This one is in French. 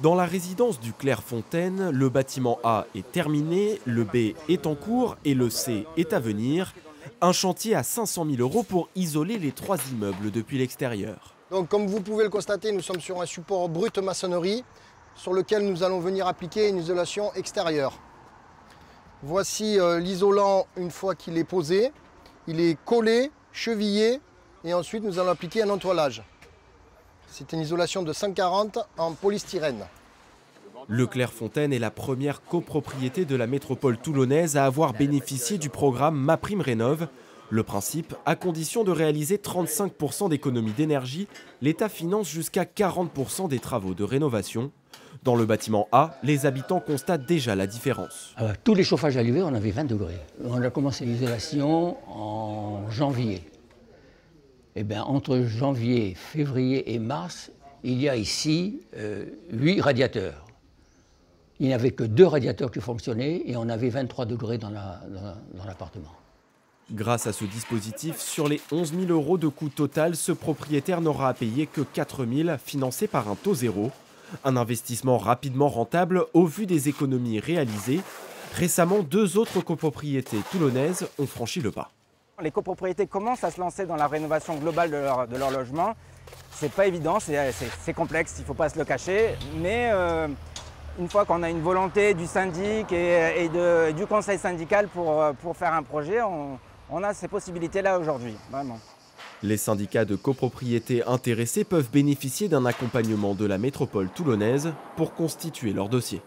Dans la résidence du Clairefontaine, le bâtiment A est terminé, le B est en cours et le C est à venir. Un chantier à 500 000 € pour isoler les 3 immeubles depuis l'extérieur. Donc, comme vous pouvez le constater, nous sommes sur un support brut maçonnerie sur lequel nous allons venir appliquer une isolation extérieure. Voici l'isolant une fois qu'il est posé. Il est collé, chevillé et ensuite nous allons appliquer un entoilage. C'est une isolation de 140 en polystyrène. Le Clairefontaine est la première copropriété de la métropole toulonnaise à avoir bénéficié du programme MaPrimeRénov'. Le principe, à condition de réaliser 35 % d'économie d'énergie, l'État finance jusqu'à 40 % des travaux de rénovation. Dans le bâtiment A, les habitants constatent déjà la différence. Tous les chauffages allumés, on avait 20 degrés. On a commencé l'isolation en janvier. Eh bien, entre janvier, février et mars, il y a ici 8 radiateurs. Il n'y avait que 2 radiateurs qui fonctionnaient et on avait 23 degrés dans l'appartement. Grâce à ce dispositif, sur les 11 000 € de coût total, ce propriétaire n'aura à payer que 4 000, financé par un taux zéro. Un investissement rapidement rentable au vu des économies réalisées. Récemment, 2 autres copropriétés toulonnaises ont franchi le pas. Les copropriétés commencent à se lancer dans la rénovation globale de leur logement. C'est pas évident, c'est complexe, il ne faut pas se le cacher, mais une fois qu'on a une volonté du syndic et du conseil syndical pour faire un projet, on a ces possibilités-là aujourd'hui, vraiment. Les syndicats de copropriété intéressés peuvent bénéficier d'un accompagnement de la métropole toulonnaise pour constituer leur dossier.